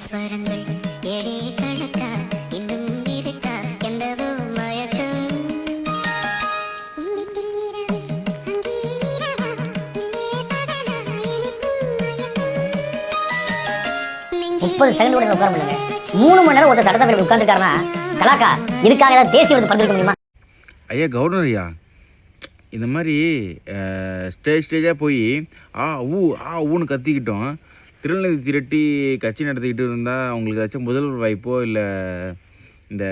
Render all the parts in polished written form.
ஸ்வரங்கள் எடே கணக்கா இன்னும் இருக்கா எந்தவோ மயக்கம் முப்பது செகண்ட் கூட உட்கார முடியல. 3 மணி நேரம் ஒருத்தர் சட்டசபையில் உட்காந்துருக்காருன்னா கலாக்கா இதுக்காக ஏதாவது தேசிய விருது பறிச்சிருக்க முடியுமா? ஐயா கவர்னர் ஐயா, இந்த மாதிரி ஸ்டேஜாக போய் ஊன்னு கத்திக்கிட்டோம் திருநெல்வேலி திரட்டி கட்சி நடத்திக்கிட்டு இருந்தால் அவங்களுக்கு ஏதாச்சும் முதல்வர் வாய்ப்போ இல்லை இந்த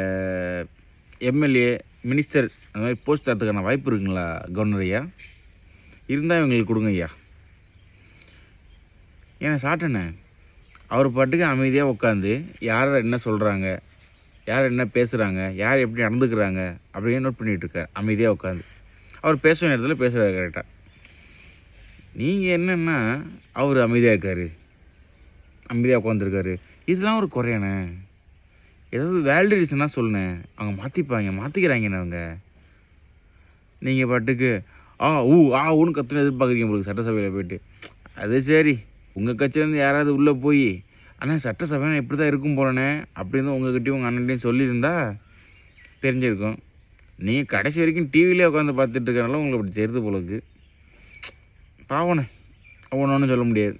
எம்எல்ஏ மினிஸ்டர் அந்த மாதிரி போஸ்ட் தரத்துக்கான வாய்ப்பு இருக்குங்களா கவர்னர் ஐயா? இருந்தால் இவங்களுக்கு கொடுங்க ஐயா. ஏன்னா சாட்டனே அவர் பாட்டுக்கு அமைதியாக உட்காந்து யார் என்ன சொல்கிறாங்க, யார் என்ன பேசுகிறாங்க, யார் எப்படி நடந்துக்கிறாங்க அப்படின்னு நோட் பண்ணிகிட்டு இருக்கார் அமைதியாக உட்காந்து. அவர் பேசுகிற நேரத்தில் பேசுகிறார் கரெக்டாக. நீங்கள் என்னென்னா அவர் அமைதியாக இருக்கார், அமைதியாக உட்காந்துருக்காரு. இதெல்லாம் ஒரு குறையானே. ஏதாவது வேல்டு ரீசனாக சொல்லுனேன், அவங்க மாற்றிக்கிறாங்கண்ணே அவங்க. நீங்கள் பாட்டுக்கு ஊன்னு கற்றுன்னு எதிர்பார்க்குறீங்க உங்களுக்கு சட்டசபையில் போய்ட்டு. அது சரி, உங்கள் கட்சியிலேருந்து யாராவது உள்ளே போய் ஆனால் சட்டசபை இப்படி தான் இருக்கும் போலனே அப்படின்னு உங்கள்கிட்டையும் உங்கள் அண்ணன்ட்டையும் சொல்லியிருந்தா தெரிஞ்சிருக்கும். நீங்கள் கடைசி வரைக்கும் டிவிலே உட்காந்து பார்த்துட்டு இருக்கனால உங்களுக்கு அப்படி தெரியுது போலக்கு. பாவனே ஒன்றும் சொல்ல முடியாது.